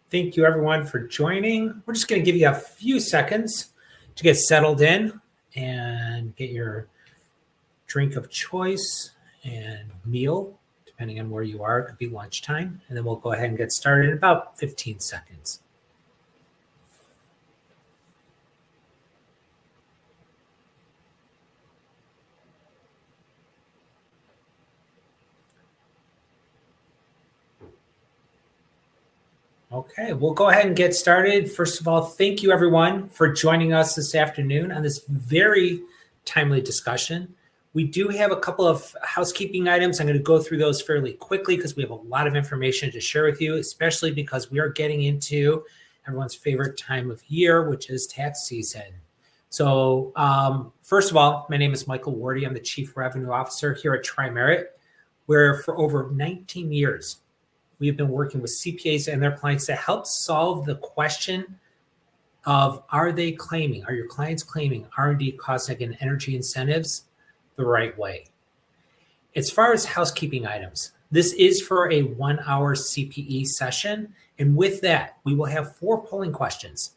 Thank you, everyone, for joining. We're just going to give you a few seconds to get settled in and get your drink of choice and meal, depending on where you are. It could be lunchtime. And then we'll go ahead and get started in about 15 seconds. Okay, we'll go ahead and get started. First of all, thank you everyone for joining us this afternoon on this very timely discussion. We do have a couple of housekeeping items. I'm going to go through those fairly quickly because we have a lot of information to share with you, especially because we are getting into everyone's favorite time of year, which is tax season. So first of all, my name is Michael Wardy. I'm the Chief Revenue Officer here at Tri-Merit, where for over 19 years, we've been working with CPAs and their clients to help solve the question of, are your clients claiming R&D costs and energy incentives the right way? As far as housekeeping items, this is for a 1-hour CPE session. And with that, we will have 4 polling questions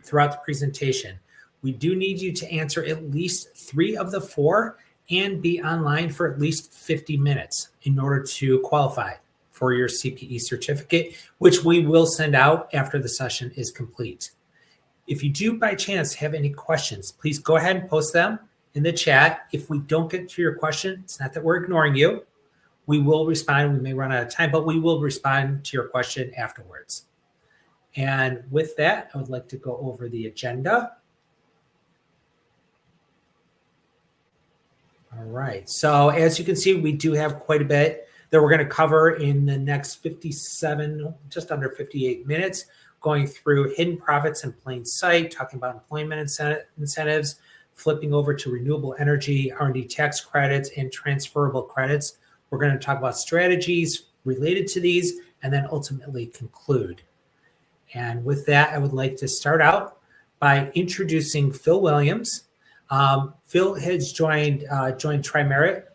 throughout the presentation. We do need you to answer at least 3 of the 4 and be online for at least 50 minutes in order to qualify for your CPE certificate, which we will send out after the session is complete. If you do by chance have any questions, please go ahead and post them in the chat. If we don't get to your question, it's not that we're ignoring you. We will respond. We may run out of time, but we will respond to your question afterwards. And with that, I would like to go over the agenda. All right. So as you can see, we do have quite a bit that we're going to cover in the next 57, just under 58 minutes, going through hidden profits in plain sight, talking about employment incentives, flipping over to renewable energy, R&D tax credits, and transferable credits. We're going to talk about strategies related to these and then ultimately conclude. And with that, I would like to start out by introducing Phil Williams. Phil has joined Tri-Merit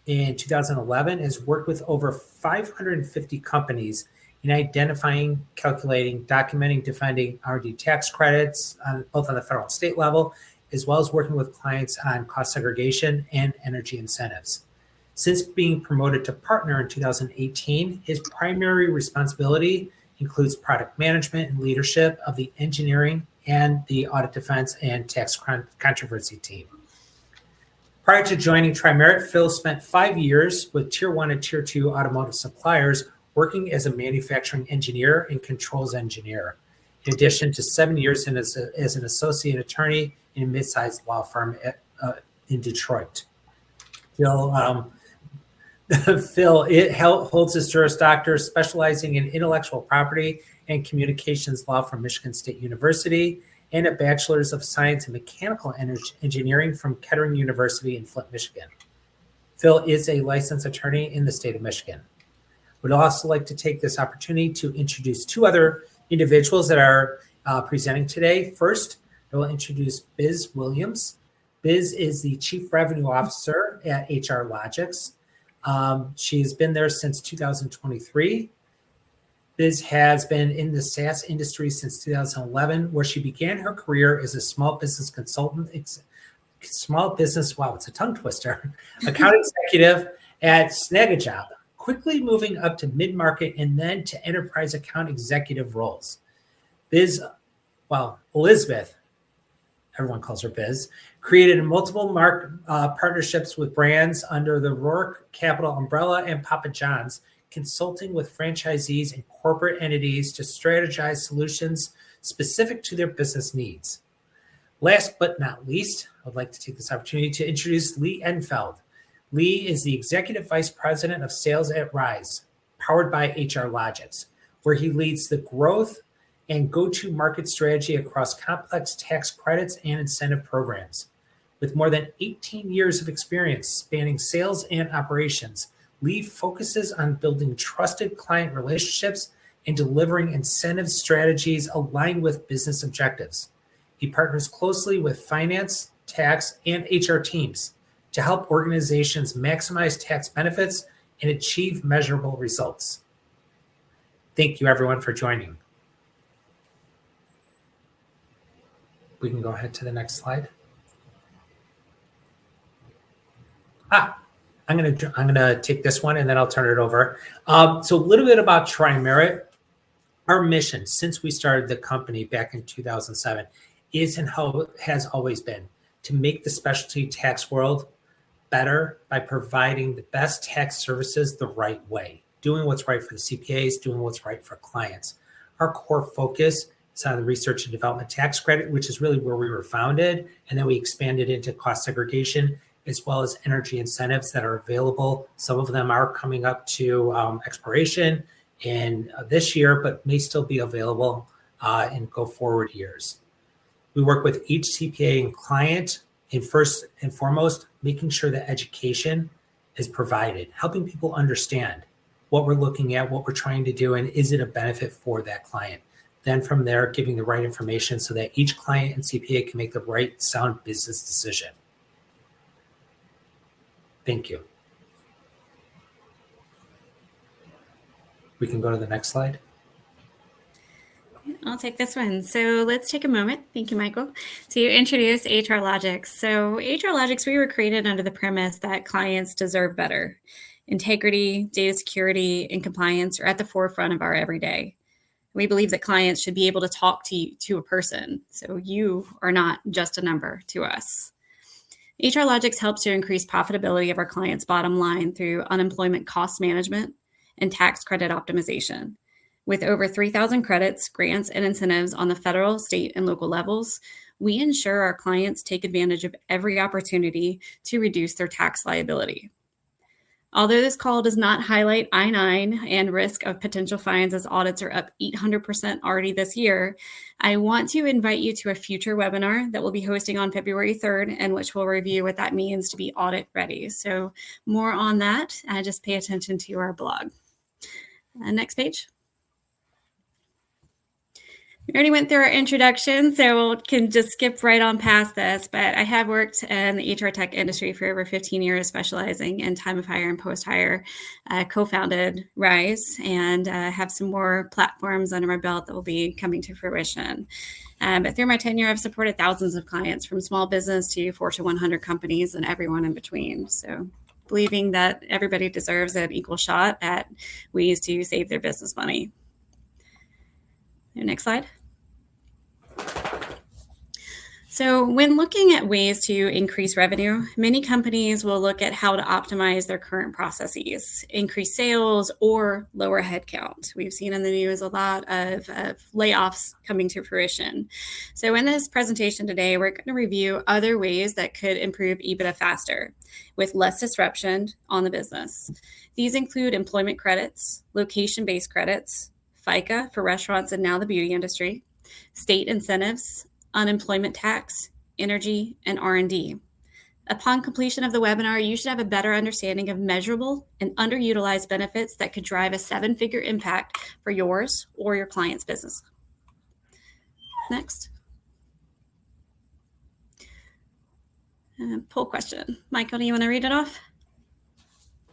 in 2011, has worked with over 550 companies in identifying, calculating, documenting, defending R&D tax credits, both on the federal and state level, as well as working with clients on cost segregation and energy incentives. Since being promoted to partner in 2018, his primary responsibility includes product management and leadership of the engineering and the audit defense and tax controversy team. Prior to joining Tri-Merit, Phil spent 5 years with Tier 1 and Tier 2 automotive suppliers, working as a manufacturing engineer and controls engineer, in addition to 7 years as an associate attorney in a mid-sized law firm in Detroit. Phil holds his Juris Doctor, specializing in intellectual property and communications law from Michigan State University, and a Bachelor's of Science in Mechanical Engineering from Kettering University in Flint, Michigan. Phil is a licensed attorney in the state of Michigan. Would also like to take this opportunity to introduce 2 other individuals that are presenting today. First, I will introduce Biz Williams. Biz is the Chief Revenue Officer at HR Logics. She has been there since 2023. Biz has been in the SaaS industry since 2011, where she began her career as a small business consultant, wow, it's a tongue twister, account executive at Snagajob, quickly moving up to mid-market and then to enterprise account executive roles. Elizabeth, everyone calls her Biz, created multiple partnerships with brands under the Rourke Capital umbrella and Papa John's, consulting with franchisees and corporate entities to strategize solutions specific to their business needs. Last but not least, I would like to take this opportunity to introduce Lee Enfeld. Lee is the Executive Vice President of Sales at Rise, powered by HR Logics, where he leads the growth and go-to-market strategy across complex tax credits and incentive programs. With more than 18 years of experience spanning sales and operations, Lee focuses on building trusted client relationships and delivering incentive strategies aligned with business objectives. He partners closely with finance, tax, and HR teams to help organizations maximize tax benefits and achieve measurable results. Thank you, everyone, for joining. We can go ahead to the next slide. I'm gonna take this one and then I'll turn it over. So a little bit about Tri-Merit. Our mission since we started the company back in 2007 is and how has always been to make the specialty tax world better by providing the best tax services the right way, doing what's right for the CPAs, doing what's right for clients. Our core focus is on the research and development tax credit, which is really where we were founded. And then we expanded into cost segregation, as well as energy incentives that are available. Some of them are coming up to expiration in this year, but may still be available in go forward years. We work with each CPA and client in first and foremost, making sure that education is provided, helping people understand what we're looking at, what we're trying to do, and is it a benefit for that client? Then from there, giving the right information so that each client and CPA can make the right sound business decision. Thank you. We can go to the next slide. I'll take this one. So let's take a moment, thank you, Michael, to introduce HR Logics. So HR Logics, we were created under the premise that clients deserve better. Integrity, data security, and compliance are at the forefront of our everyday. We believe that clients should be able to talk to a person. So you are not just a number to us. HR Logics helps to increase profitability of our clients' bottom line through unemployment cost management and tax credit optimization. With over 3,000 credits, grants, and incentives on the federal, state, and local levels, we ensure our clients take advantage of every opportunity to reduce their tax liability. Although this call does not highlight I-9 and risk of potential fines as audits are up 800% already this year, I want to invite you to a future webinar that we'll be hosting on February 3rd, and which will review what that means to be audit ready. So more on that, just pay attention to our blog. Next page. We already went through our introduction, so we can just skip right on past this, but I have worked in the HR tech industry for over 15 years, specializing in time of hire and post-hire, co-founded Rise, and have some more platforms under my belt that will be coming to fruition. But through my tenure, I've supported thousands of clients from small business to Fortune 100 companies and everyone in between. So believing that everybody deserves an equal shot at ways to save their business money. Next slide. So when looking at ways to increase revenue, many companies will look at how to optimize their current processes, increase sales, or lower headcount. We've seen in the news a lot of layoffs coming to fruition. So in this presentation today, we're going to review other ways that could improve EBITDA faster with less disruption on the business. These include employment credits, location-based credits, FICA for restaurants and now the beauty industry, state incentives, unemployment tax, energy, and R&D. Upon completion of the webinar, you should have a better understanding of measurable and underutilized benefits that could drive a seven-figure impact for yours or your client's business. Next. Poll question. Michael, do you want to read it off?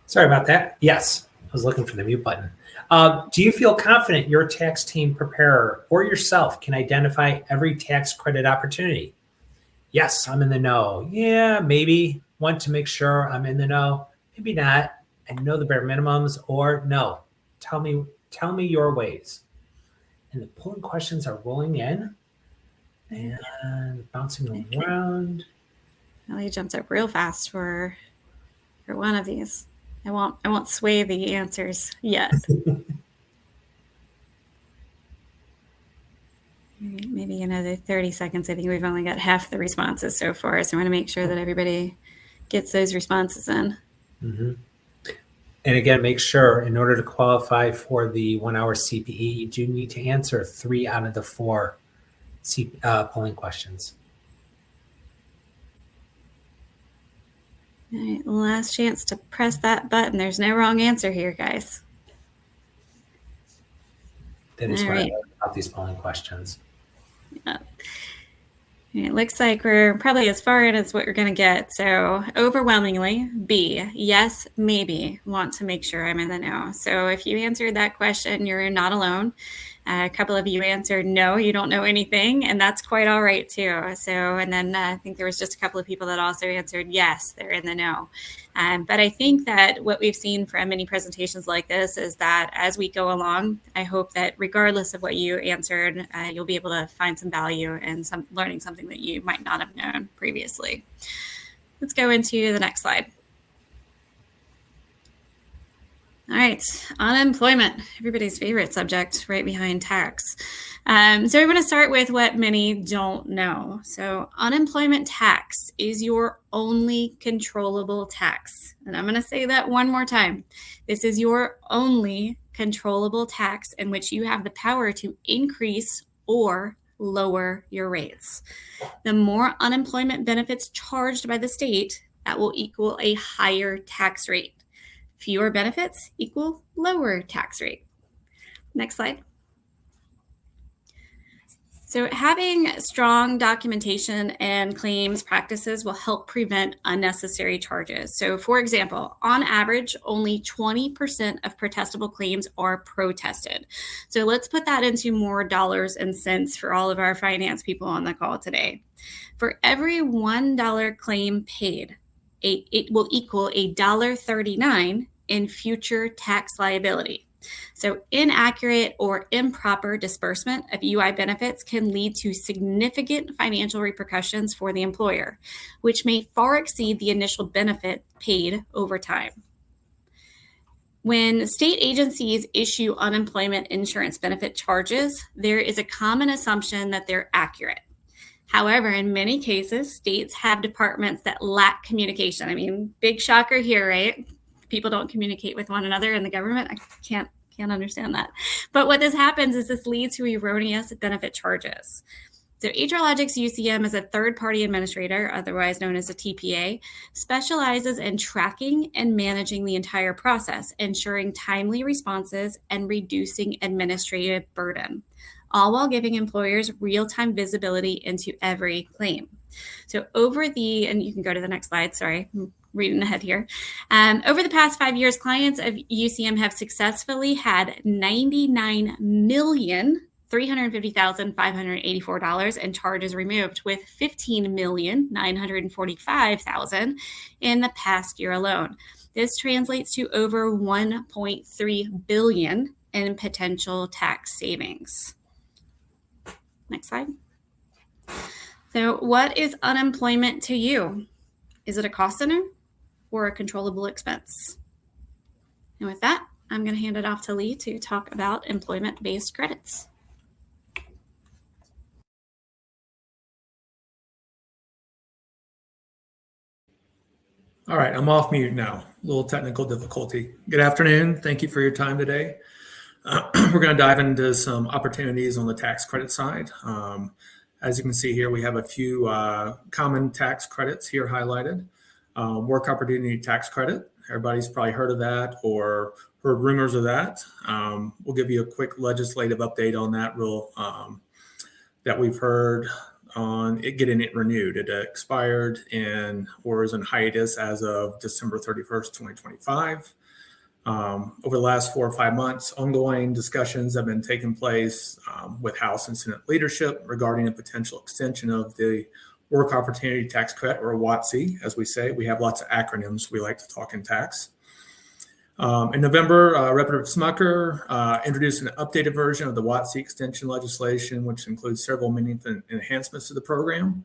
Sorry about that. Yes, I was looking for the mute button. Do you feel confident your tax team preparer or yourself can identify every tax credit opportunity? Yes, I'm in the know. Yeah, maybe. Want to make sure I'm in the know. Maybe not. I know the bare minimums, or no. Tell me your ways. And the polling questions are rolling in and bouncing around. Well, he jumped up real fast for one of these. I won't sway the answers yet. Maybe another 30 seconds. I think we've only got half the responses so far, so I want to make sure that everybody gets those responses in. Mm-hmm. And again, make sure in order to qualify for the 1 hour CPE, you do need to answer 3 out of the 4 polling questions. All right, last chance to press that button. There's no wrong answer here, guys. That is what I love about these polling questions. Yeah. It looks like we're probably as far in as what you're going to get. So overwhelmingly, B, yes, maybe, want to make sure I'm in the know. So if you answered that question, you're not alone. A couple of you answered no, you don't know anything, and that's quite all right too. So, and then I think there was just a couple of people that also answered yes, they're in the know. But I think that what we've seen from many presentations like this is that as we go along, I hope that regardless of what you answered, you'll be able to find some value in learning something that you might not have known previously. Let's go into the next slide. All right, unemployment, everybody's favorite subject, right behind tax. So we're going to start with what many don't know. So unemployment tax is your only controllable tax. And I'm going to say that one more time. This is your only controllable tax in which you have the power to increase or lower your rates. The more unemployment benefits charged by the state, that will equal a higher tax rate. Fewer benefits equal lower tax rate. Next slide. So having strong documentation and claims practices will help prevent unnecessary charges. So for example, on average, only 20% of protestable claims are protested. So let's put that into more dollars and cents for all of our finance people on the call today. For every $1 claim paid, it will equal $1.39 in future tax liability. So inaccurate or improper disbursement of UI benefits can lead to significant financial repercussions for the employer, which may far exceed the initial benefit paid over time. When state agencies issue unemployment insurance benefit charges, there is a common assumption that they're accurate. However, in many cases, states have departments that lack communication. I mean, big shocker here, right? People don't communicate with one another in the government. I can't understand that. But what this happens is this leads to erroneous benefit charges. So HRLogix UCM is a third-party administrator, otherwise known as a TPA, specializes in tracking and managing the entire process, ensuring timely responses and reducing administrative burden, all while giving employers real-time visibility into every claim. So and you can go to the next slide, sorry, I'm reading ahead here. Over the past 5 years, clients of UCM have successfully had $99,350,584 in charges removed, with $15,945,000 in the past year alone. This translates to over $1.3 billion in potential tax savings. Next slide. So what is unemployment to you? Is it a cost center or a controllable expense? And with that, I'm going to hand it off to Lee to talk about employment-based credits. All right, I'm off mute now. A little technical difficulty. Good afternoon. Thank you for your time today. We're going to dive into some opportunities on the tax credit side. As you can see here, we have a few common tax credits here highlighted. Work opportunity tax credit. Everybody's probably heard of that or heard rumors of that. We'll give you a quick legislative update on that that we've heard on it getting it renewed. It expired or is in hiatus as of December 31st, 2025. Over the last 4 or 5 months, ongoing discussions have been taking place with House and Senate leadership regarding a potential extension of the Work Opportunity Tax Credit, or WOTC, as we say. We have lots of acronyms we like to talk in tax. In November, Representative Smucker introduced an updated version of the WOTC extension legislation, which includes several meaningful enhancements to the program,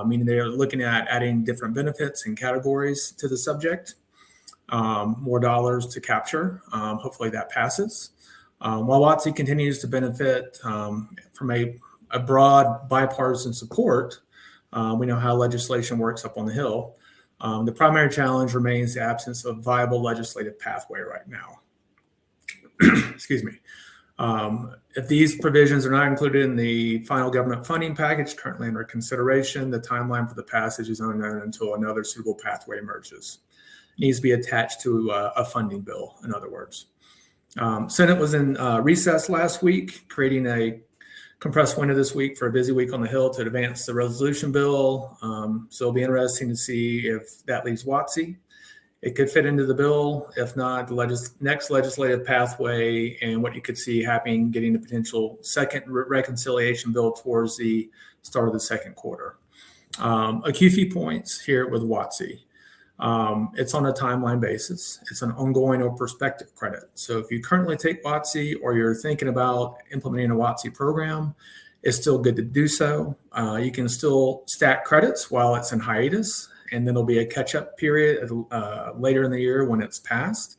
meaning they are looking at adding different benefits and categories to the subject. More dollars to capture. Hopefully that passes. While WOTC continues to benefit from a broad bipartisan support, we know how legislation works up on the Hill. The primary challenge remains the absence of viable legislative pathway right now. Excuse me. If these provisions are not included in the final government funding package currently under consideration, the timeline for the passage is unknown until another suitable pathway emerges. Needs to be attached to a funding bill, in other words. Senate was in recess last week, creating a compressed window this week for a busy week on the Hill to advance the resolution bill. So it'll be interesting to see if that leaves WOTC. it could fit into the bill. If not, the next legislative pathway and what you could see happening, getting the potential second reconciliation bill towards the start of the second quarter. A few points here with WOTC. It's on a timeline basis. It's an ongoing or prospective credit. So if you currently take WOTC or you're thinking about implementing a WOTC program, it's still good to do so. You can still stack credits while it's in hiatus, and then there'll be a catch-up period later in the year when it's passed,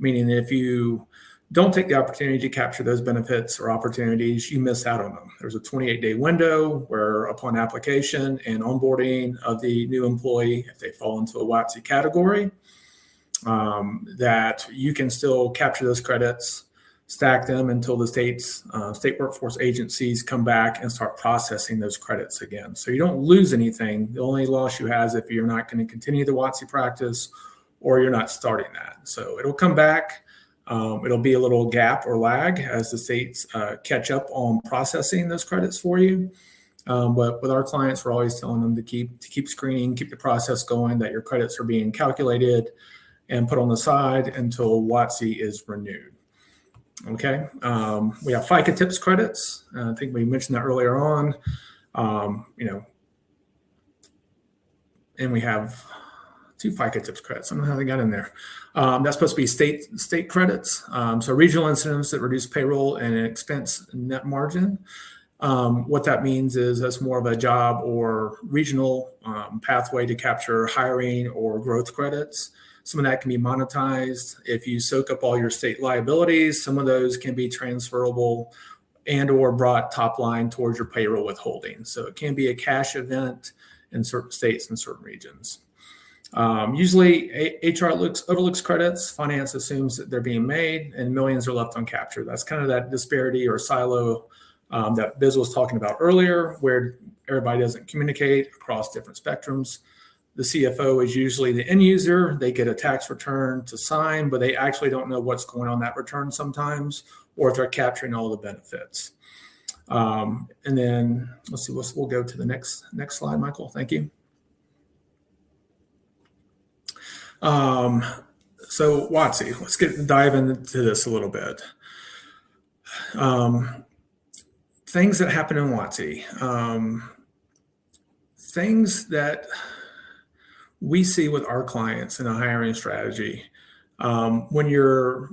meaning if you don't take the opportunity to capture those benefits or opportunities, you miss out on them. There's a 28-day window where upon application and onboarding of the new employee, if they fall into a WOTC category, that you can still capture those credits, stack them until the state workforce agencies come back and start processing those credits again. So you don't lose anything. The only loss you have is if you're not going to continue the WOTC practice or you're not starting that. So it'll come back. It'll be a little gap or lag as the states catch up on processing those credits for you. But with our clients, we're always telling them to keep screening, keep the process going, that your credits are being calculated and put on the side until WOTC is renewed. Okay, we have FICA tips credits. I think we mentioned that earlier on. And we have 2 FICA tips credits. I don't know how they got in there. That's supposed to be state credits. So regional incentives that reduce payroll and expense net margin. What that means is that's more of a job or regional pathway to capture hiring or growth credits. Some of that can be monetized. If you soak up all your state liabilities, some of those can be transferable and or brought top line towards your payroll withholding. So it can be a cash event in certain states and certain regions. Usually HR overlooks credits, finance assumes that they're being made, and millions are left uncaptured. That's kind of that disparity or silo that Biz was talking about earlier, where everybody doesn't communicate across different spectrums. The CFO is usually the end user. They get a tax return to sign, but they actually don't know what's going on that return sometimes, or if they're capturing all the benefits. And then let's see, we'll go to the next slide, Michael. Thank you. So WOTC, let's dive into this a little bit. Things that happen in WOTC, things that we see with our clients in a hiring strategy. When you're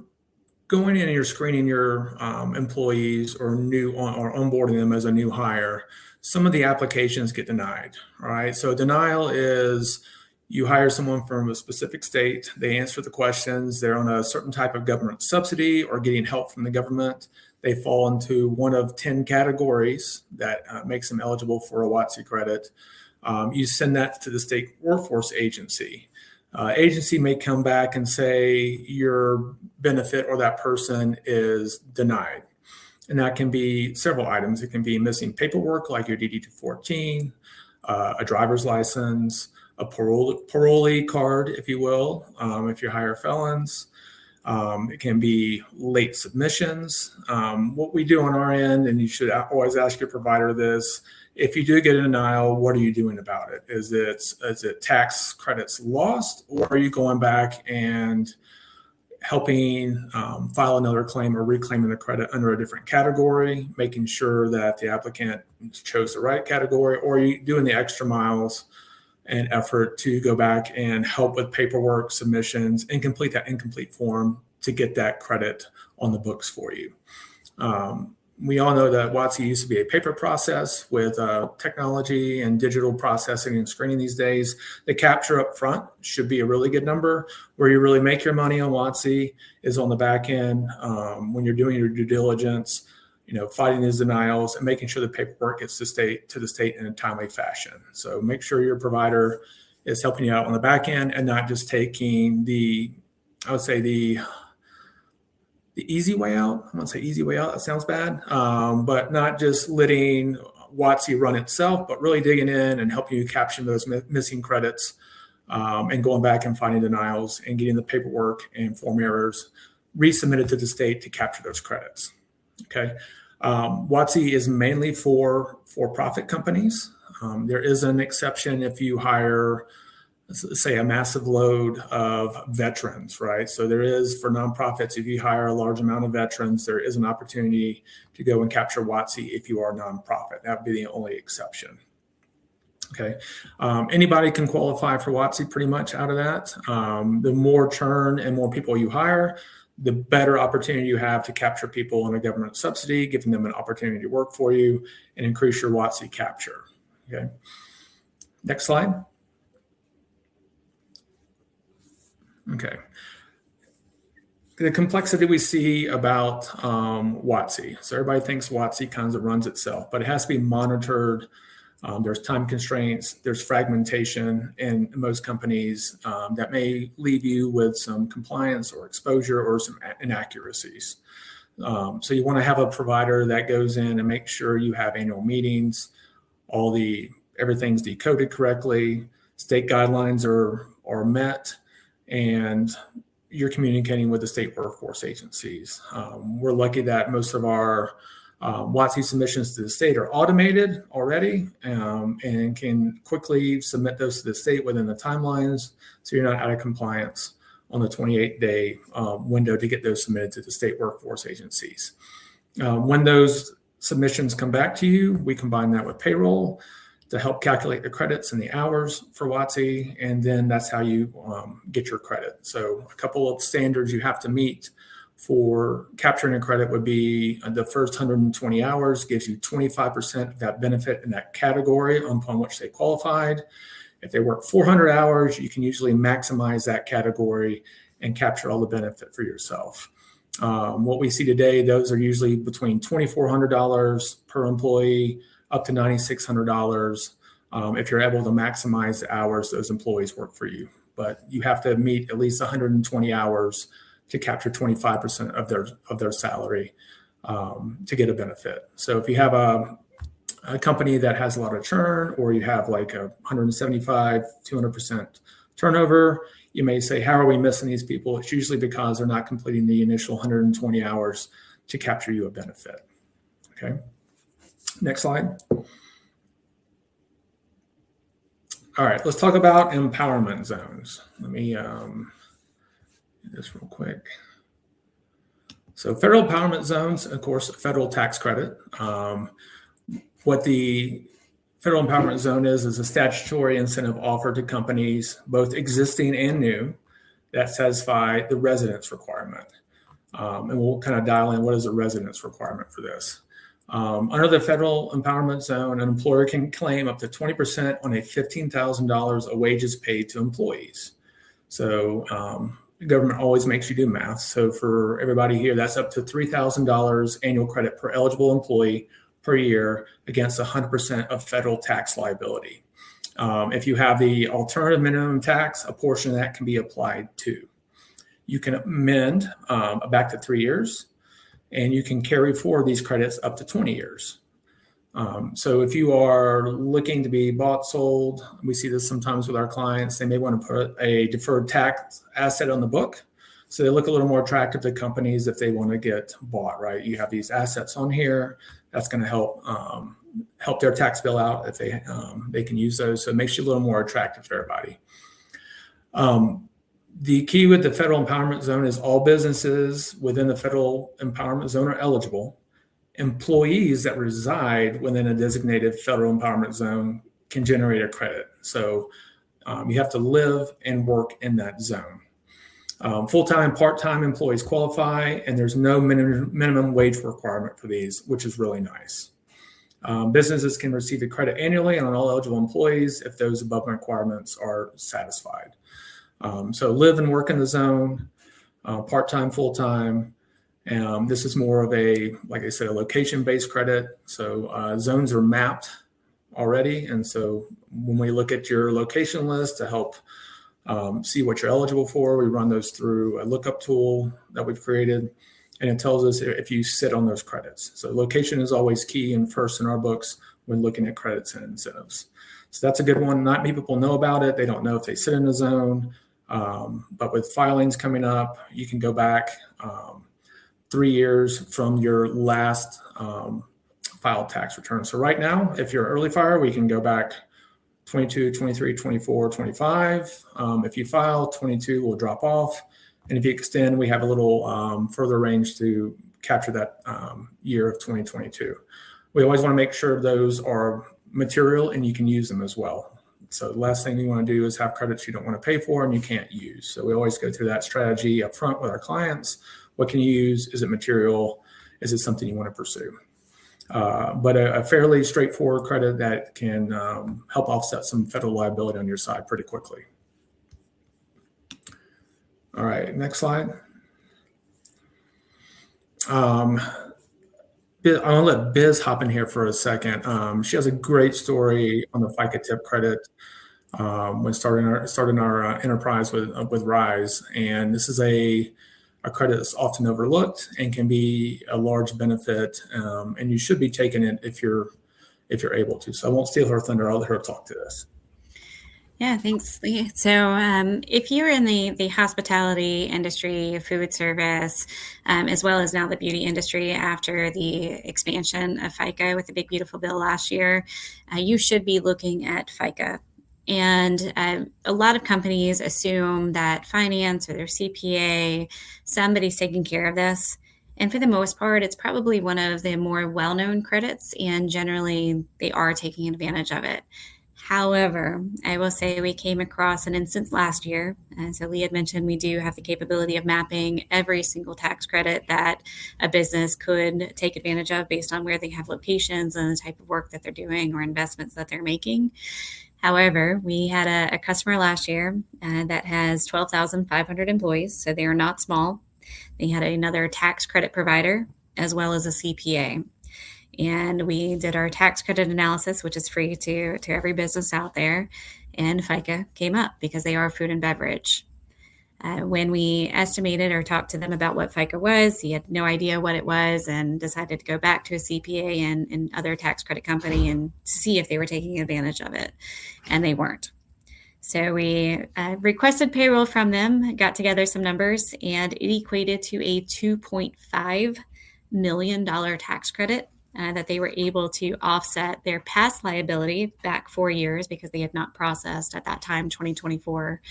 going in and you're screening your employees or onboarding them as a new hire, some of the applications get denied. All right. So denial is you hire someone from a specific state, they answer the questions, they're on a certain type of government subsidy or getting help from the government. They fall into one of 10 categories that makes them eligible for a WOTC credit. You send that to the state workforce agency. Agency may come back and say your benefit or that person is denied. And that can be several items. It can be missing paperwork like your DD-214, a driver's license, a parolee card, if you will, if you hire felons. It can be late submissions. What we do on our end, and you should always ask your provider this, if you do get a denial, what are you doing about it? Is it tax credits lost, or are you going back and helping file another claim or reclaiming the credit under a different category, making sure that the applicant chose the right category, or are you doing the extra miles and effort to go back and help with paperwork submissions and complete that incomplete form to get that credit on the books for you? We all know that WOTC used to be a paper process. With technology and digital processing and screening these days, the capture up front should be a really good number. Where you really make your money on WOTC is on the back end when you're doing your due diligence, fighting these denials and making sure the paperwork gets to the state in a timely fashion. So make sure your provider is helping you out on the back end and not just taking the easy way out. I'm going to say easy way out. That sounds bad. But not just letting WOTC run itself, but really digging in and helping you capture those missing credits and going back and finding denials and getting the paperwork and form errors resubmitted to the state to capture those credits. Okay. WOTC is mainly for-profit companies. There is an exception if you hire say, a massive load of veterans, right? So there is, for nonprofits, if you hire a large amount of veterans, there is an opportunity to go and capture WOTC if you are a nonprofit. That would be the only exception. Okay. Anybody can qualify for WOTC pretty much out of that. The more churn and more people you hire, the better opportunity you have to capture people on a government subsidy, giving them an opportunity to work for you and increase your WOTC capture. Okay. Next slide. Okay. The complexity we see about WOTC. So everybody thinks WOTC kind of runs itself, but it has to be monitored. There's time constraints, there's fragmentation in most companies that may leave you with some compliance or exposure or some inaccuracies. So you want to have a provider that goes in and makes sure you have annual meetings, everything's decoded correctly, state guidelines are met, and you're communicating with the state workforce agencies. We're lucky that most of our WOTC submissions to the state are automated already and can quickly submit those to the state within the timelines, so you're not out of compliance on the 28-day window to get those submitted to the state workforce agencies. When those submissions come back to you, we combine that with payroll to help calculate the credits and the hours for WOTC, and then that's how you get your credit. So a couple of standards you have to meet for capturing a credit would be the first 120 hours gives you 25% of that benefit in that category upon which they qualified. If they work 400 hours, you can usually maximize that category and capture all the benefit for yourself. What we see today, those are usually between $2,400 per employee up to $9,600 if you're able to maximize the hours those employees work for you. But you have to meet at least 120 hours to capture 25% of their salary to get a benefit. So if you have a company that has a lot of churn, or you have like a 175, 200% turnover, you may say, how are we missing these people? It's usually because they're not completing the initial 120 hours to capture you a benefit. Okay. Next slide. All right, let's talk about empowerment zones. Let me do this real quick. So federal empowerment zones, of course, a federal tax credit. What the federal empowerment zone is a statutory incentive offered to companies, both existing and new, that satisfy the residence requirement. And we'll kind of dial in what is a residence requirement for this. Under the federal empowerment zone, an employer can claim up to 20% on a $15,000 of wages paid to employees. So the government always makes you do math. So for everybody here, that's up to $3,000 annual credit per eligible employee per year against 100% of federal tax liability. If you have the alternative minimum tax, a portion of that can be applied to. You can amend back to 3 years, and you can carry forward these credits up to 20 years. So if you are looking to be bought, sold, we see this sometimes with our clients, they may want to put a deferred tax asset on the book. So they look a little more attractive to companies if they want to get bought, right? You have these assets on here, that's going to help their tax bill out if they can use those. So it makes you a little more attractive to everybody. The key with the federal empowerment zone is all businesses within the federal empowerment zone are eligible. Employees that reside within a designated federal empowerment zone can generate a credit. So you have to live and work in that zone. Full-time, part-time employees qualify, and there's no minimum wage requirement for these, which is really nice. Businesses can receive the credit annually on all eligible employees if those above requirements are satisfied. So live and work in the zone, part-time, full-time. This is more of a, like I said, a location-based credit. So zones are mapped already. And so when we look at your location list to help see what you're eligible for, we run those through a lookup tool that we've created. And it tells us if you sit on those credits. So location is always key and first in our books when looking at credits and incentives. So that's a good one. Not many people know about it. They don't know if they sit in a zone. But with filings coming up, you can go back 3 years from your last filed tax return. So right now, if you're early filer, we can go back 22, 23, 24, 25. If you file, 22 will drop off. And if you extend, we have a little further range to capture that year of 2022. We always want to make sure those are material and you can use them as well. So the last thing you want to do is have credits you don't want to pay for and you can't use. So we always go through that strategy up front with our clients. What can you use? Is it material? Is it something you want to pursue? But a fairly straightforward credit that can help offset some federal liability on your side pretty quickly. All right, next slide. I'm gonna let Biz hop in here for a second. She has a great story on the FICA tip credit when starting our enterprise with Rise, and this is a credit that's often overlooked and can be a large benefit, and you should be taking it if you're able to. So I won't steal her thunder. I'll let her talk to this. Yeah, thanks, Lee. So if you're in the hospitality industry, food service, as well as now the beauty industry after the expansion of FICA with the Big Beautiful Bill last year, you should be looking at FICA. And a lot of companies assume that finance or their CPA, somebody's taking care of this. And for the most part, it's probably one of the more well-known credits, and generally they are taking advantage of it. However, I will say we came across an instance last year. So Lee had mentioned we do have the capability of mapping every single tax credit that a business could take advantage of based on where they have locations and the type of work that they're doing or investments that they're making. However, we had a customer last year that has 12,500 employees, so they are not small. They had another tax credit provider as well as a CPA. And we did our tax credit analysis, which is free to every business out there. And FICA came up because they are food and beverage. When we estimated or talked to them about what FICA was, he had no idea what it was and decided to go back to a CPA and other tax credit company and see if they were taking advantage of it. And they weren't. So we requested payroll from them, got together some numbers, and it equated to a $2.5 million tax credit that they were able to offset their past liability back 4 years because they had not processed at that time 2024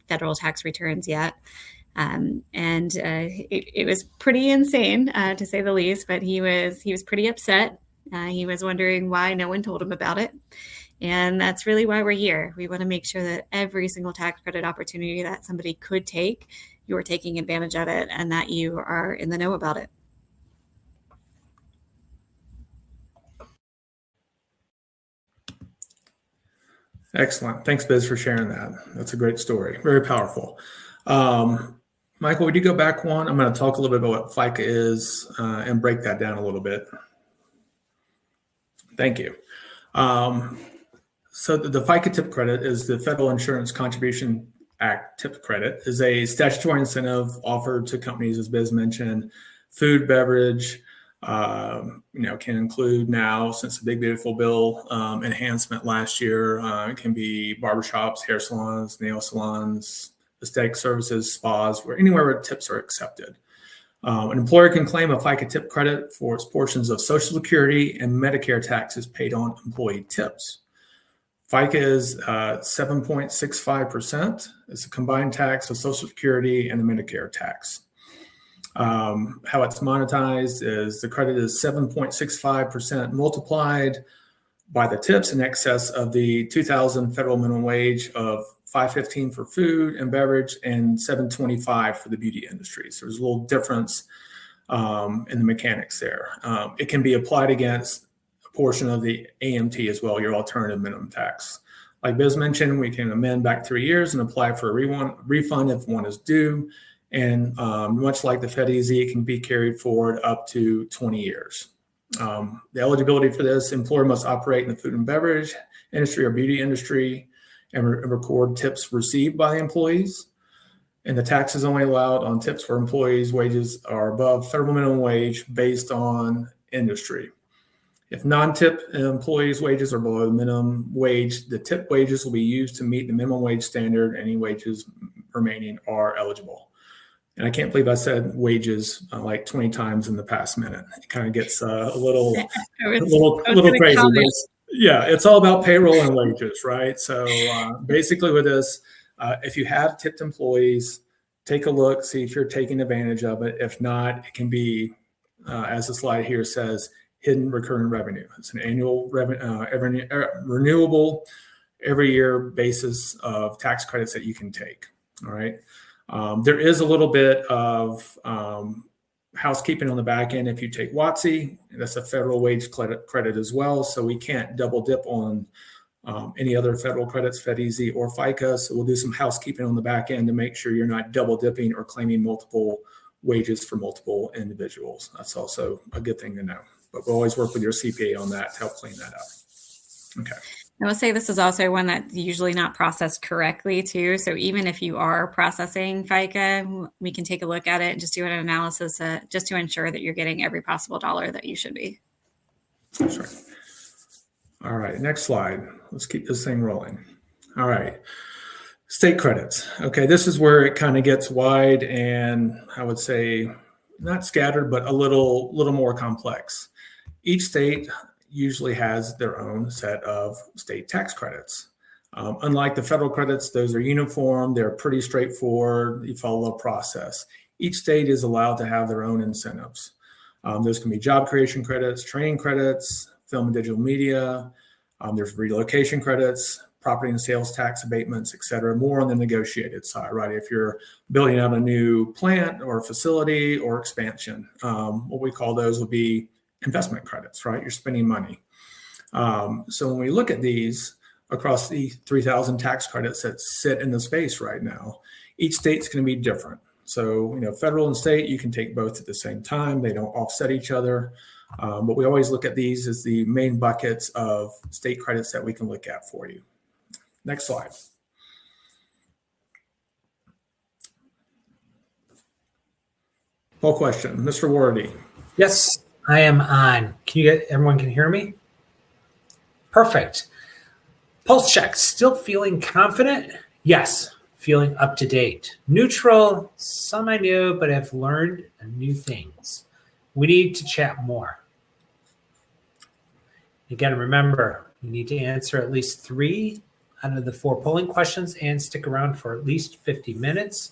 federal tax returns yet. It was pretty insane to say the least, but he was pretty upset. He was wondering why no one told him about it. And that's really why we're here. We want to make sure that every single tax credit opportunity that somebody could take, you're taking advantage of it and that you are in the know about it. Excellent. Thanks, Biz, for sharing that. That's a great story. Very powerful. Michael, would you go back one? I'm going to talk a little bit about what FICA is and break that down a little bit. Thank you. So the FICA tip credit is the Federal Insurance Contribution Act tip credit, is a statutory incentive offered to companies, as Biz mentioned, food, beverage, can include now, since the Big Beautiful Bill enhancement last year, it can be barbershops, hair salons, nail salons, aesthetic services, spas, anywhere where tips are accepted. An employer can claim a FICA tip credit for its portions of Social Security and Medicare taxes paid on employee tips. FICA is 7.65%. It's a combined tax of Social Security and the Medicare tax. How it's monetized is the credit is 7.65% multiplied by the tips in excess of the 2000 federal minimum wage of $5.15 for food and beverage and $7.25 for the beauty industry. So there's a little difference in the mechanics there. It can be applied against a portion of the AMT as well, your alternative minimum tax. Like Biz mentioned, we can amend back 3 years and apply for a refund if one is due. And much like the FedEZ, it can be carried forward up to 20 years. The eligibility for this, employer must operate in the food and beverage industry or beauty industry and record tips received by the employees. And the tax is only allowed on tips where employees' wages are above federal minimum wage based on industry. If non-tip employees' wages are below the minimum wage, the tip wages will be used to meet the minimum wage standard. Any wages remaining are eligible. And I can't believe I said wages like 20 times in the past minute. It kind of gets a little crazy. Yeah, it's all about payroll and wages, right? So basically with this, if you have tipped employees, take a look, see if you're taking advantage of it. If not, it can be, as the slide here says, hidden recurring revenue. It's an annual renewable every year basis of tax credits that you can take. All right. There is a little bit of housekeeping on the back end. If you take WOTC, that's a federal wage credit as well. So we can't double dip on any other federal credits, FedEasy or FICA. So we'll do some housekeeping on the back end to make sure you're not double dipping or claiming multiple wages for multiple individuals. That's also a good thing to know. But we'll always work with your CPA on that to help clean that up. Okay. I will say this is also one that's usually not processed correctly too. So even if you are processing FICA, we can take a look at it and just do an analysis just to ensure that you're getting every possible dollar that you should be. That's right. All right, next slide. Let's keep this thing rolling. All right. State credits. Okay, this is where it kind of gets wide and I would say not scattered, but a little more complex. Each state usually has their own set of state tax credits. Unlike the federal credits, those are uniform. They're pretty straightforward. You follow a process. Each state is allowed to have their own incentives. Those can be job creation credits, training credits, film and digital media. There's relocation credits, property and sales tax abatements, et cetera, more on the negotiated side, right? If you're building out a new plant or facility or expansion, what we call those would be investment credits, right? You're spending money. So when we look at these across the 3,000 tax credits that sit in the space right now, each state's going to be different. So, federal and state, you can take both at the same time. They don't offset each other. But we always look at these as the main buckets of state credits that we can look at for you. Next slide. Poll question, Mr. Wardy. Yes, I am on. Everyone can hear me? Perfect. Pulse check. Still feeling confident? Yes. Feeling up to date. Neutral. Some I knew, but have learned new things. We need to chat more. Again, remember, you need to answer at least 3 out of the 4 polling questions and stick around for at least 50 minutes.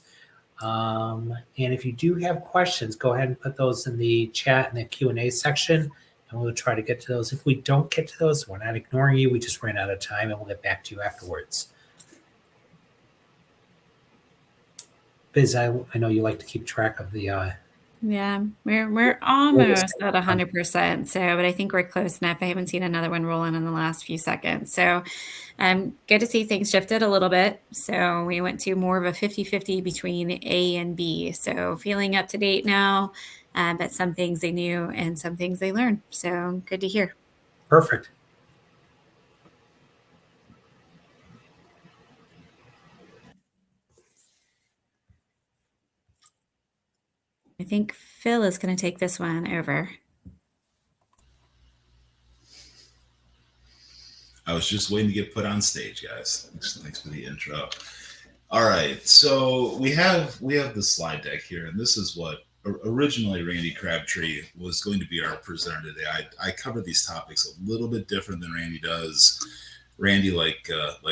And if you do have questions, go ahead and put those in the chat in the Q&A section, and we'll try to get to those. If we don't get to those, we're not ignoring you. We just ran out of time, and we'll get back to you afterwards. Biz, I know you like to keep track of the... Yeah, we're almost at 100%. So, but I think we're close enough. I haven't seen another one roll in the last few seconds. So, good to see things shifted a little bit. So we went to more of a 50-50 between A and B. So feeling up to date now, but some things they knew and some things they learned. So good to hear. Perfect. I think Phil is going to take this one over. I was just waiting to get put on stage, guys. Thanks for the intro. All right, so we have the slide deck here, and this is what originally Randy Crabtree was going to be our presenter today. I cover these topics a little bit different than Randy does. Randy, like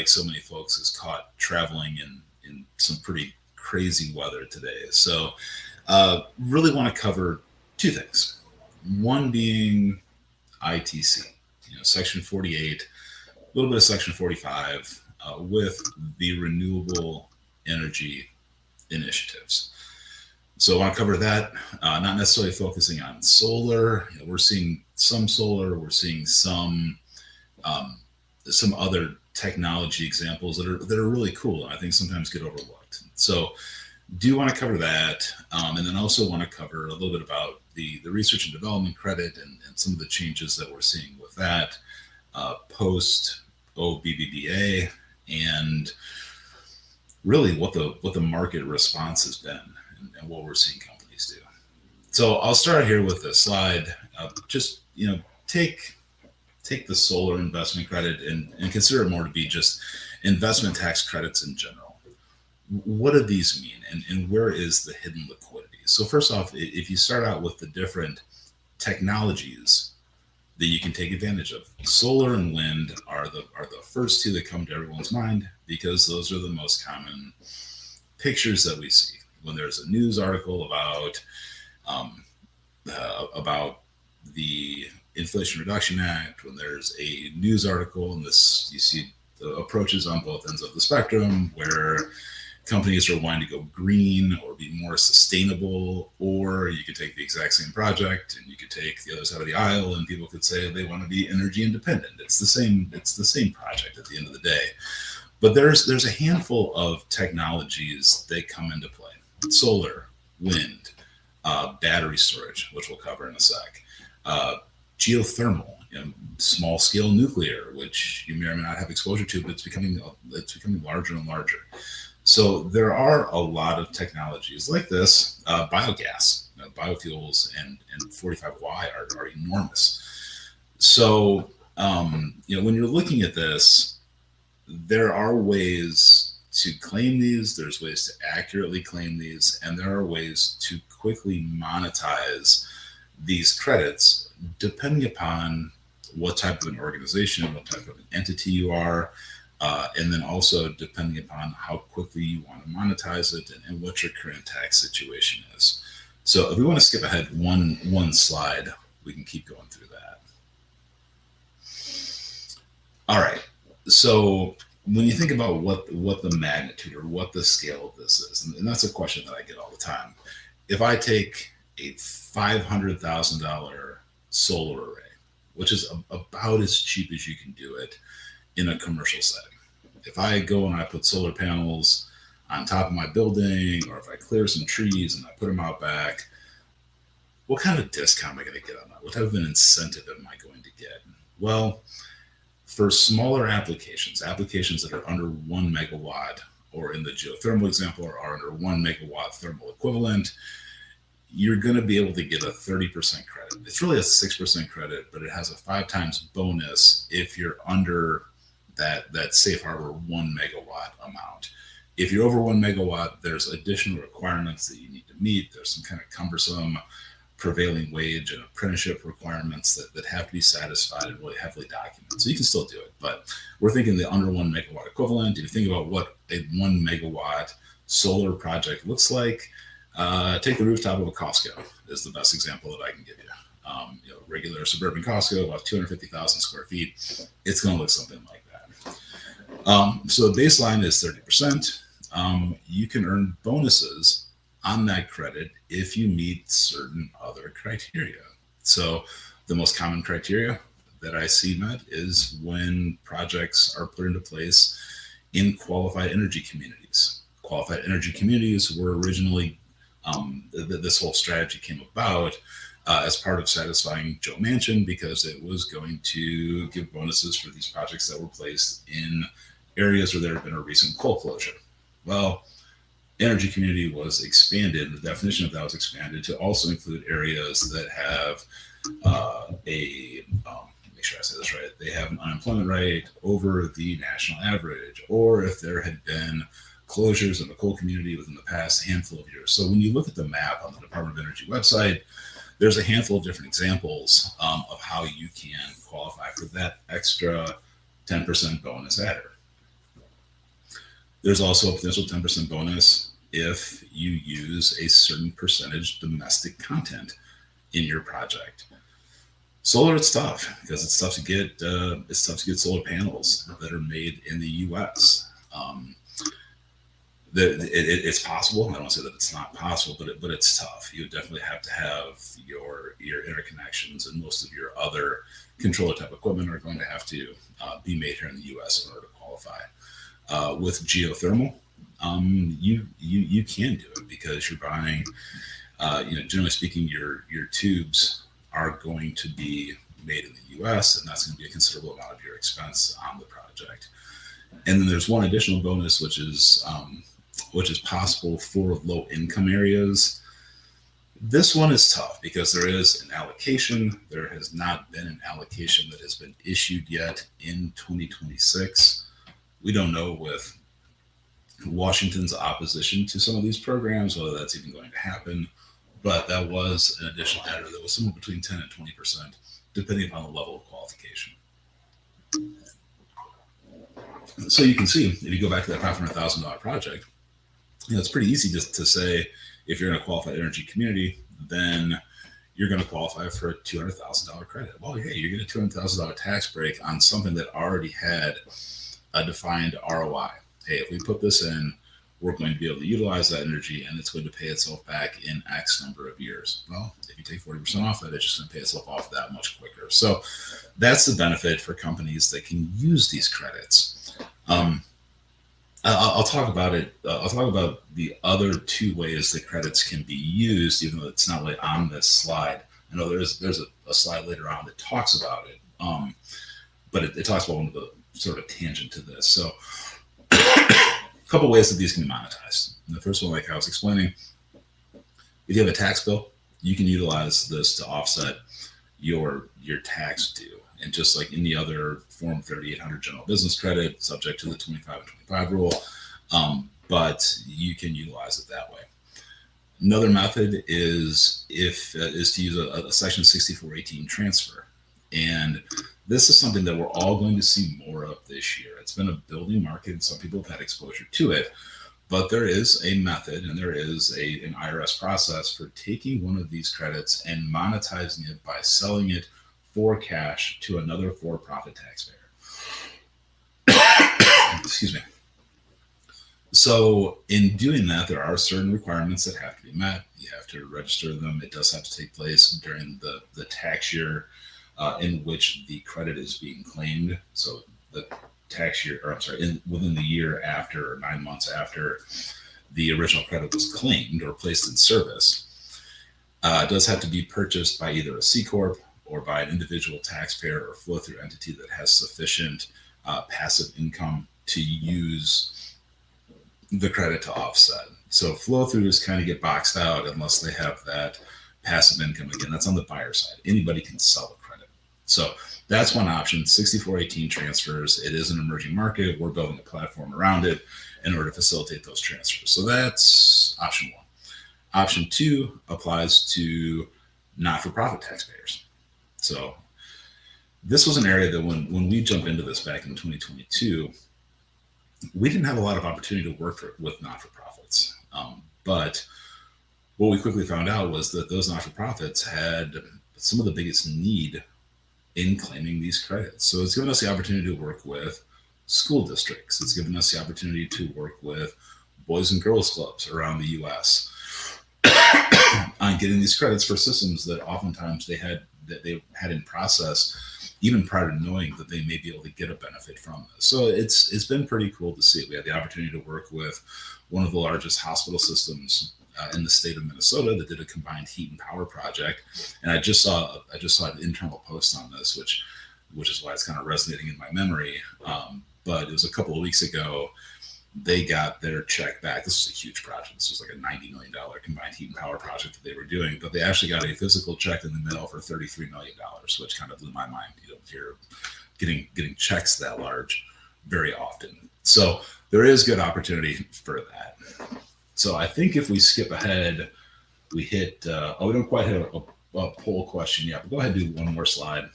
so many folks, is caught traveling in some pretty crazy weather today. So really want to cover 2 things. One being ITC, Section 48, a little bit of Section 45 with the renewable energy initiatives. So I want to cover that, not necessarily focusing on solar. We're seeing some solar. We're seeing some other technology examples that are really cool. I think sometimes get overlooked. So do want to cover that, and then also want to cover a little bit about the research and development credit and some of the changes that we're seeing with that post OBBBA, and really what the market response has been and what we're seeing companies do. So I'll start here with a slide. Just take the solar investment credit and consider it more to be just investment tax credits in general. What do these mean, and where is the hidden liquidity? So first off, if you start out with the different technologies that you can take advantage of. Solar and wind are the first two that come to everyone's mind because those are the most common pictures that we see when there's a news article about the Inflation Reduction Act, when there's a news article, and this you see the approaches on both ends of the spectrum where companies are wanting to go green or be more sustainable, or you could take the exact same project and you could take the other side of the aisle and people could say they want to be energy independent. It's the same project at the end of the day. But there's a handful of technologies that come into play. Solar, wind, battery storage, which we'll cover in a sec, geothermal, small scale nuclear, which you may or may not have exposure to, but it's becoming larger and larger. So there are a lot of technologies like this. Biogas, biofuels, and 45Y are enormous. So when you're looking at this, there are ways to claim these. There's ways to accurately claim these, and there are ways to quickly monetize these credits, depending upon what type of an organization, what type of an entity you are. And then also depending upon how quickly you want to monetize it and what your current tax situation is. So if we want to skip ahead one slide, we can keep going through that. All right. So when you think about what the magnitude or what the scale of this is, and that's a question that I get all the time. If I take a $500,000 solar array, which is about as cheap as you can do it in a commercial setting. If I go and I put solar panels on top of my building, or if I clear some trees and I put them out back, what kind of discount am I going to get on that? What type of an incentive am I going to get? Well, for smaller applications that are under 1 megawatt, or in the geothermal example, are under 1 megawatt thermal equivalent, you're going to be able to get a 30% credit. It's really a 6% credit, but it has a 5 times bonus if you're under that safe harbor 1 megawatt amount. If you're over 1 megawatt, there's additional requirements that you need to meet. There's some kind of cumbersome prevailing wage and apprenticeship requirements that have to be satisfied and really heavily documented. So you can still do it, but we're thinking the under 1 megawatt equivalent. If you think about what a 1 megawatt solar project looks like, take the rooftop of a Costco is the best example that I can give you. Regular suburban Costco, about 250,000 square feet. It's going to look something like that. So the baseline is 30%. You can earn bonuses on that credit if you meet certain other criteria. So the most common criteria that I see met is when projects are put into place in qualified energy communities. Qualified energy communities were originally, this whole strategy came about as part of satisfying Joe Manchin, because it was going to give bonuses for these projects that were placed in areas where there had been a recent coal closure. Well, energy community was expanded. The definition of that was expanded to also include areas that have make sure I say this right, they have an unemployment rate over the national average, or if there had been closures in the coal community within the past handful of years. So when you look at the map on the Department of Energy website, there's a handful of different examples of how you can qualify for that extra 10% bonus adder. There's also a potential 10% bonus if you use a certain percentage domestic content in your project. Solar, it's tough because it's tough to get solar panels that are made in the U.S. It's possible. I don't want to say that it's not possible, but it's tough. You definitely have to have your interconnections, and most of your other controller type equipment are going to have to be made here in the U.S. in order to qualify. With geothermal, you can do it because you're buying, generally speaking, your tubes are going to be made in the U.S., and that's going to be a considerable amount of your expense on the project. And then there's one additional bonus, which is possible for low income areas. This one is tough because there is an allocation. There has not been an allocation that has been issued yet in 2026. We don't know with Washington's opposition to some of these programs whether that's even going to happen, but that was an additional adder that was somewhere between 10 and 20% depending upon the level of qualification. So you can see, if you go back to that $500,000 project, it's pretty easy just to say, if you're in a qualified energy community, then you're going to qualify for a $200,000 credit. Well, yeah, you get a $200,000 tax break on something that already had a defined ROI. Hey, if we put this in, we're going to be able to utilize that energy and it's going to pay itself back in X number of years. Well, if you take 40% off that, it's just going to pay itself off that much quicker. So that's the benefit for companies that can use these credits. I'll talk about it. I'll talk about the other two ways that credits can be used, even though it's not really on this slide. I know there's a slide later on that talks about it, but it talks about one of the sort of tangent to this. So a couple ways that these can be monetized. And the first one, like I was explaining, if you have a tax bill, you can utilize this to offset your tax due. And just like any other Form 3800 general business credit, subject to the 25 and 25 rule, but you can utilize it that way. Another method is to use a Section 6418 transfer. And this is something that we're all going to see more of this year. It's been a building market and some people have had exposure to it, but there is a method and there is an IRS process for taking one of these credits and monetizing it by selling it for cash to another for-profit taxpayer. Excuse me. So in doing that, there are certain requirements that have to be met. You have to register them. It does have to take place during the tax year in which the credit is being claimed. So the tax year, or I'm sorry, within the year after, or 9 months after the original credit was claimed or placed in service. It does have to be purchased by either a C Corp or by an individual taxpayer or flow-through entity that has sufficient passive income to use the credit to offset. So flow-throughs kind of get boxed out unless they have that passive income. Again, that's on the buyer side. Anybody can sell a credit. So that's one option, 6418 transfers. It is an emerging market. We're building a platform around it in order to facilitate those transfers. So that's option one. Option two applies to not-for-profit taxpayers. So this was an area that when we jumped into this back in 2022, we didn't have a lot of opportunity to work with not-for-profits. But what we quickly found out was that those not-for-profits had some of the biggest need in claiming these credits. So it's given us the opportunity to work with school districts. It's given us the opportunity to work with boys and girls clubs around the US on getting these credits for systems that oftentimes they had in process even prior to knowing that they may be able to get a benefit from this. So it's been pretty cool to see. We had the opportunity to work with one of the largest hospital systems in the state of Minnesota that did a combined heat and power project. And I just saw an internal post on this, which is why it's kind of resonating in my memory. But it was a couple of weeks ago, they got their check back. This was a huge project. This was like a $90 million combined heat and power project that they were doing, but they actually got a physical check in the mail for $33 million, which kind of blew my mind. You don't hear getting checks that large very often. So there is good opportunity for that. So I think if we skip ahead, we hit, we don't quite hit a poll question yet, but go ahead and do one more slide.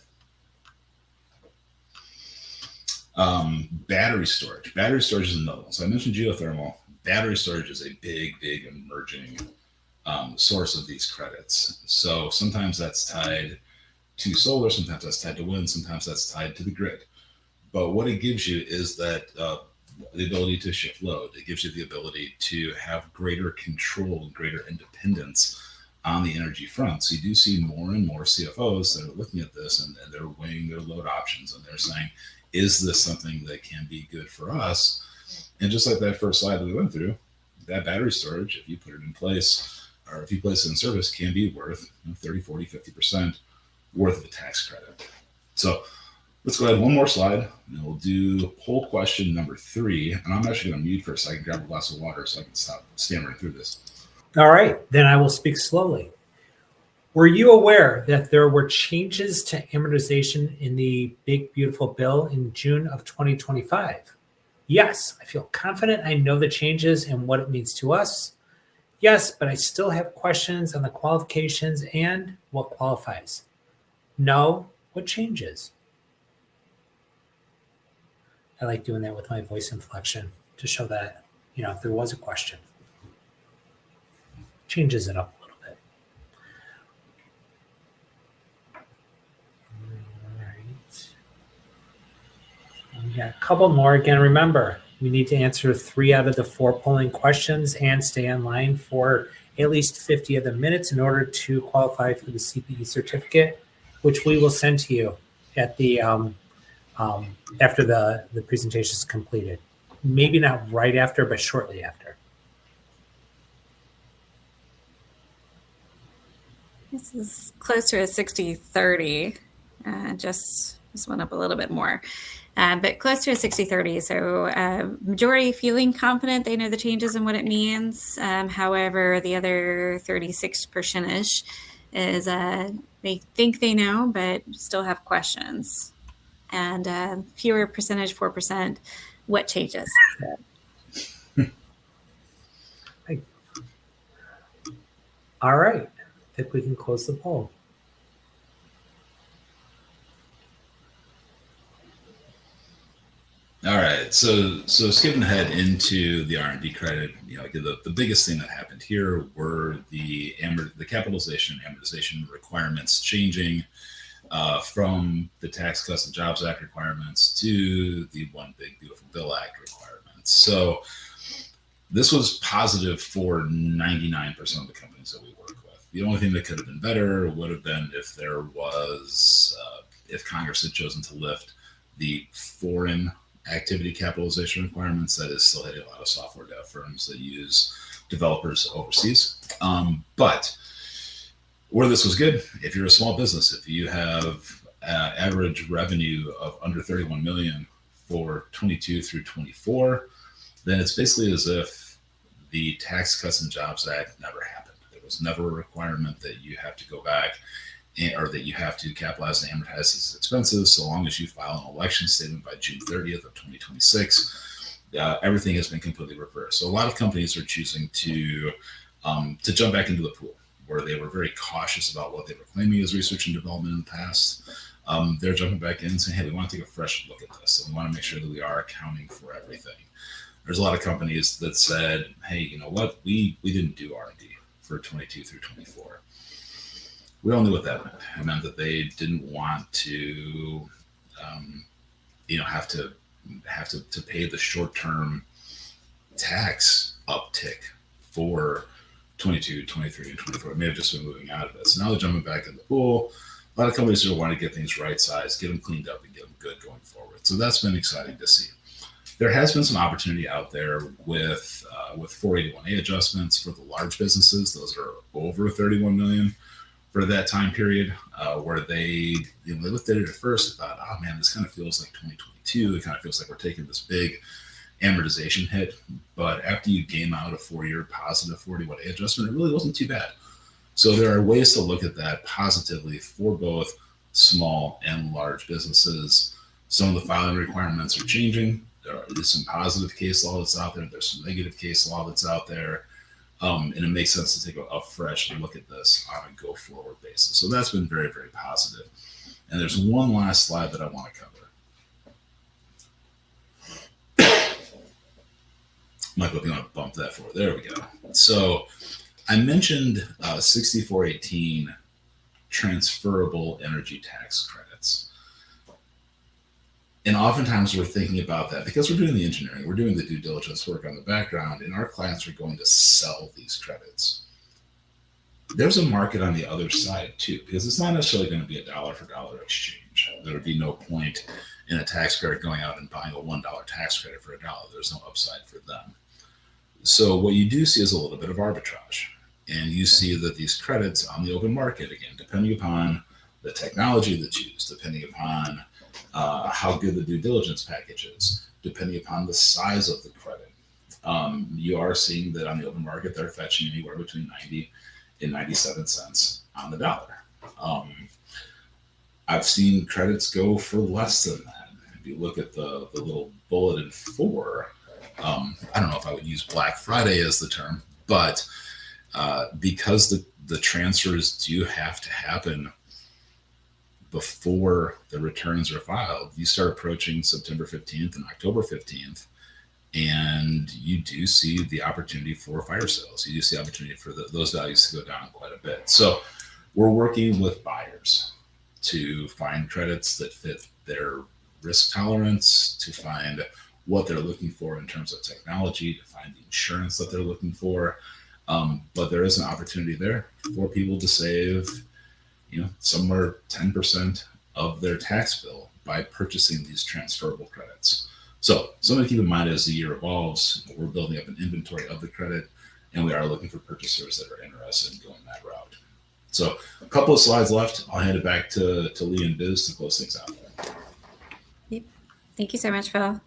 Battery storage. Battery storage is another one. So I mentioned geothermal. Battery storage is a big emerging source of these credits. So sometimes that's tied to solar, sometimes that's tied to wind, sometimes that's tied to the grid. But what it gives you is that the ability to shift load. It gives you the ability to have greater control and greater independence on the energy front. So you do see more and more CFOs that are looking at this and they're weighing their load options and they're saying, is this something that can be good for us? And just like that first slide that we went through, that battery storage, if you put it in place or if you place it in service, can be worth 30, 40, 50% worth of a tax credit. So let's go ahead one more slide and we'll do poll question number 3. And I'm actually going to mute for a second, grab a glass of water so I can stop stammering through this. All right, then I will speak slowly. Were you aware that there were changes to amortization in the Big Beautiful Bill in June of 2025? Yes, I feel confident I know the changes and what it means to us. Yes, but I still have questions on the qualifications and what qualifies. No, What changes? I like doing that with my voice inflection to show that, if there was a question, changes it up a little bit. All right. We got a couple more. Again, remember, we need to answer 3 out of the 4 polling questions and stay online for at least 50 of the minutes in order to qualify for the CPE certificate, which we will send to you at the after the presentation is completed. Maybe not right after, but shortly after. This is close to a 60-30. Just went up a little bit more. But close to a 60-30. So majority feeling confident they know the changes and what it means. However, the other 36% is they think they know, but still have questions. And fewer percentage, 4%, what changes? All right. I think we can close the poll. All right, so skipping ahead into the R&D credit, the biggest thing that happened here were the capitalization and amortization requirements changing from the Tax Cuts and Jobs Act requirements to the One Big Beautiful Bill Act requirements. So this was positive for 99% of the companies that we work with. The only thing that could have been better would have been if there was, if Congress had chosen to lift the foreign activity capitalization requirements. That is still hitting a lot of software dev firms that use developers overseas. But where this was good, if you're a small business, if you have average revenue of under 31 million for 22 through 24, then it's basically as if the Tax Cuts and Jobs Act never happened. There was never a requirement that you have to go back or that you have to capitalize and amortize these expenses, so long as you file an election statement by June 30th of 2026. Everything has been completely reversed. So a lot of companies are choosing to jump back into the pool, where they were very cautious about what they were claiming as research and development in the past. They're jumping back in and saying, hey, we want to take a fresh look at this, and we want to make sure that we are accounting for everything. There's a lot of companies that said, hey, you know what, we didn't do R&D for 22 through 24. We all knew what that meant. It meant that they didn't want to, have to pay the short-term tax uptick for 22, 23, and 24. It may have just been moving out of it. So now they're jumping back in the pool. A lot of companies are wanting to get things right-sized, get them cleaned up, and get them good going forward. So that's been exciting to see. There has been some opportunity out there with 481A adjustments for the large businesses. Those are over 31 million. For that time period, where they looked at it at first and thought, oh man, this kind of feels like 2022. It kind of feels like we're taking this big amortization hit. But after you game out a 4-year positive 41A adjustment, it really wasn't too bad. So there are ways to look at that positively for both small and large businesses. Some of the filing requirements are changing. There's some positive case law that's out there. There's some negative case law that's out there. And it makes sense to take a fresh look at this on a go-forward basis. So that's been very, very positive. And there's one last slide that I want to cover. Michael, if you want to bump that forward. There we go. So I mentioned 6418 transferable energy tax credits. And oftentimes we're thinking about that because we're doing the engineering, we're doing the due diligence work on the background, and our clients are going to sell these credits. There's a market on the other side too, because it's not necessarily going to be a dollar for dollar exchange. There would be no point in a tax credit going out and buying a $1 tax credit for $1. There's no upside for them. So what you do see is a little bit of arbitrage. And you see that these credits on the open market, again, depending upon the technology that's used, depending upon how good the due diligence package is, depending upon the size of the credit. You are seeing that on the open market, they're fetching anywhere between 90 and 97 cents on the dollar. I've seen credits go for less than that. If you look at the little bullet in 4, I don't know if I would use Black Friday as the term, but because the transfers do have to happen before the returns are filed, you start approaching September 15th and October 15th, and you do see the opportunity for fire sales. You do see opportunity for those values to go down quite a bit. So we're working with buyers to find credits that fit their risk tolerance, to find what they're looking for in terms of technology, to find the insurance that they're looking for. But there is an opportunity there for people to save, somewhere 10% of their tax bill by purchasing these transferable credits. So something to keep in mind as the year evolves. We're building up an inventory of the credit, and we are looking for purchasers that are interested in going that route. So a couple of slides left. I'll hand it back to Lee and Biz to close things out. Yep. Thank you so much, Phil.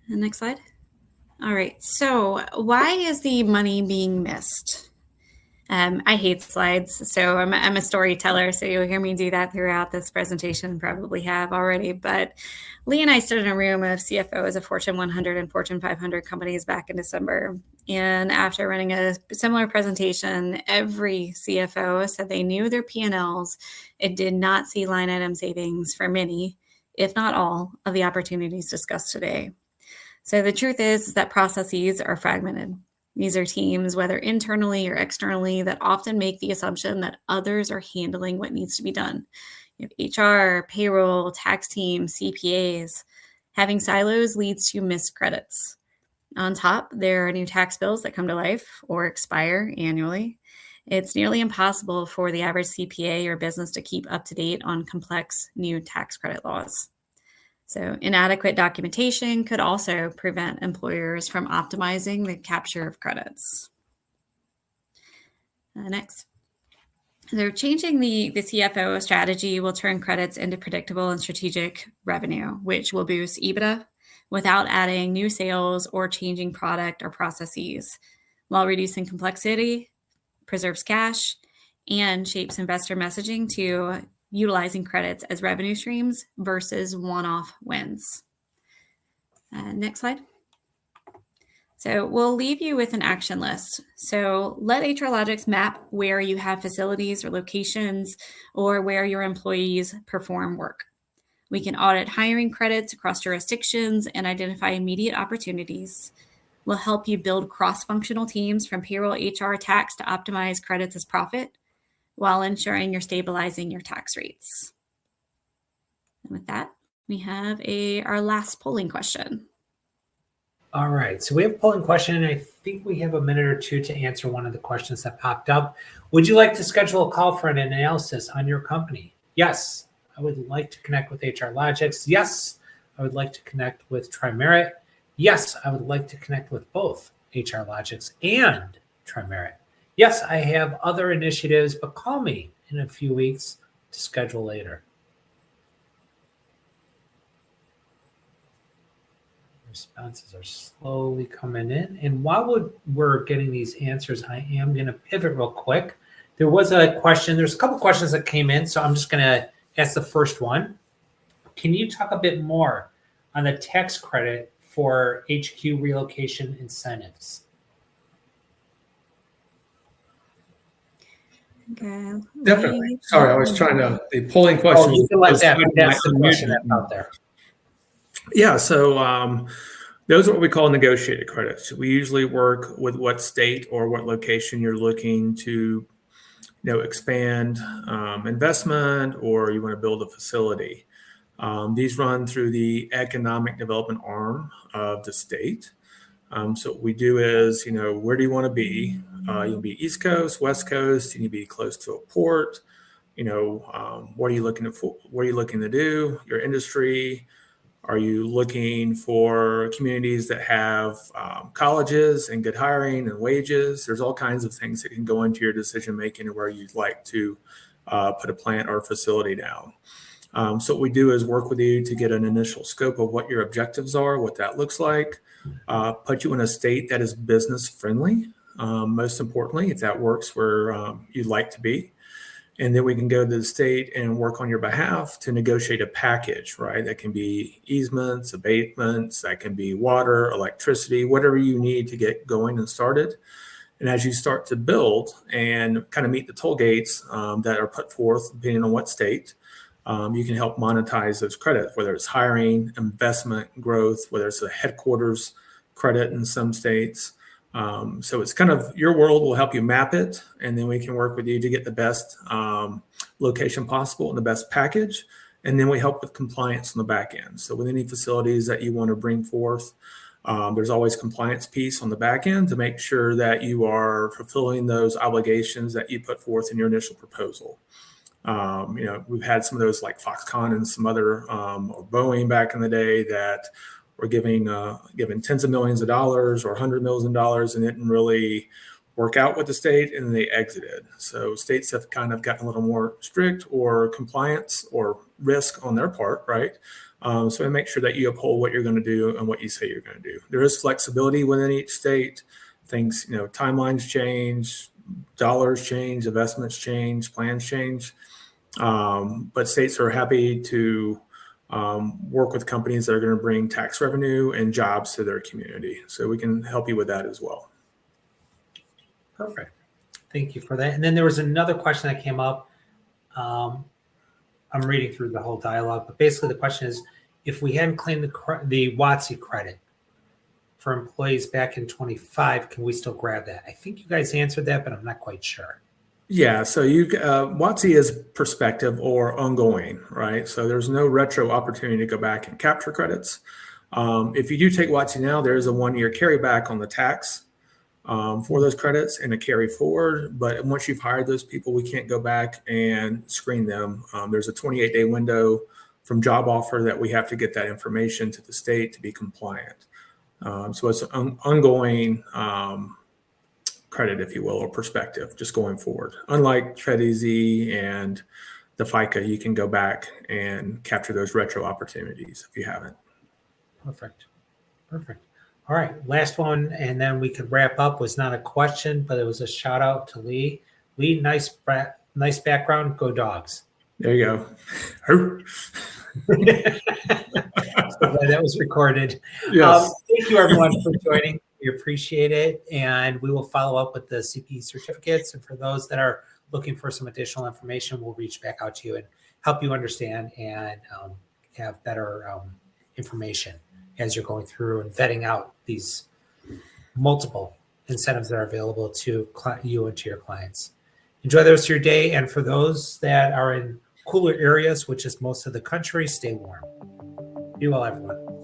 The next slide. All right. So why is the money being missed? I hate slides, so I'm a storyteller, so you'll hear me do that throughout this presentation, probably have already. But Lee and I stood in a room of CFOs of Fortune 100 and Fortune 500 companies back in December. And after running a similar presentation, every CFO said they knew their P&Ls. It did not see line item savings for many, if not all, of the opportunities discussed today. So the truth is that processes are fragmented. These are teams, whether internally or externally, that often make the assumption that others are handling what needs to be done. You have HR, payroll, tax team, CPAs. Having silos leads to missed credits. On top, there are new tax bills that come to life or expire annually. It's nearly impossible for the average CPA or business to keep up to date on complex new tax credit laws. So inadequate documentation could also prevent employers from optimizing the capture of credits. Next. So changing the CFO strategy will turn credits into predictable and strategic revenue, which will boost EBITDA without adding new sales or changing product or processes, while reducing complexity, preserves cash, and shapes investor messaging to utilizing credits as revenue streams versus one-off wins. Next slide. So we'll leave you with an action list. So let HRLogix map where you have facilities or locations or where your employees perform work. We can audit hiring credits across jurisdictions and identify immediate opportunities. We'll help you build cross-functional teams from payroll, HR, tax to optimize credits as profit, while ensuring you're stabilizing your tax rates. And with that, we have our last polling question. All right, so we have a polling question, and I think we have a minute or two to answer one of the questions that popped up. Would you like to schedule a call for an analysis on your company? Yes, I would like to connect with HRLogix. Yes, I would like to connect with Tri-Merit. Yes, I would like to connect with both HRLogix and Tri-Merit. Yes, I have other initiatives, but call me in a few weeks to schedule later. Responses are slowly coming in. And while we're getting these answers, I am going to pivot real quick. There was a question. There's a couple questions that came in, so I'm just going to ask the first one. Can you talk a bit more on the tax credit for HQ relocation incentives? Okay. Definitely. Sorry, I was trying to, the polling question. Oh, you can let that. That's the question that's out there. Yeah, so those are what we call negotiated credits. We usually work with what state or what location you're looking to, expand investment, or you want to build a facility. These run through the economic development arm of the state. So what we do is, where do you want to be? You'll be East Coast, West Coast. You need to be close to a port. What are you looking for? What are you looking to do? Your industry. Are you looking for communities that have colleges and good hiring and wages? There's all kinds of things that can go into your decision making where you'd like to put a plant or a facility down. So what we do is work with you to get an initial scope of what your objectives are, what that looks like, put you in a state that is business friendly, most importantly, if that works where you'd like to be. And then we can go to the state and work on your behalf to negotiate a package, right? That can be easements, abatements, that can be water, electricity, whatever you need to get going and started. And as you start to build and kind of meet the toll gates that are put forth, depending on what state, you can help monetize those credits, whether it's hiring, investment, growth, whether it's a headquarters credit in some states. So it's kind of your world will help you map it, and then we can work with you to get the best location possible and the best package. And then we help with compliance on the back end. So with any facilities that you want to bring forth, there's always compliance piece on the back end to make sure that you are fulfilling those obligations that you put forth in your initial proposal. We've had some of those like Foxconn and some other or Boeing back in the day that were giving tens of millions of dollars or $100 million and it didn't really work out with the state, and they exited. So states have kind of gotten a little more strict or compliance or risk on their part, right? So make sure that you uphold what you're going to do and what you say you're going to do. There is flexibility within each state. Things, timelines change, dollars change, investments change, plans change. But states are happy to work with companies that are going to bring tax revenue and jobs to their community. So we can help you with that as well. Perfect. Thank you for that. And then there was another question that came up. I'm reading through the whole dialogue, but basically the question is, if we hadn't claimed the WOTC credit for employees back in 25, can we still grab that? I think you guys answered that, but I'm not quite sure. Yeah, so WOTC is prospective or ongoing, right? So there's no retro opportunity to go back and capture credits. If you do take WOTC now, there is a 1-year carryback on the tax for those credits and a carry forward. But once you've hired those people, we can't go back and screen them. There's a 28-day window from job offer that we have to get that information to the state to be compliant. So it's an ongoing credit, if you will, or perspective, just going forward. Unlike FedEZ and the FICA, you can go back and capture those retro opportunities if you haven't. Perfect. All right, last one, and then we could wrap up. Was not a question, but it was a shout out to Lee. Lee, nice background. Go Dogs. There you go. So that was recorded. Yes. Thank you, everyone, for joining. We appreciate it, and we will follow up with the CPE certificates. And for those that are looking for some additional information, we'll reach back out to you and help you understand and have better information as you're going through and vetting out these multiple incentives that are available to you and to your clients. Enjoy the rest of your day. And for those that are in cooler areas, which is most of the country, stay warm. Be well, everyone.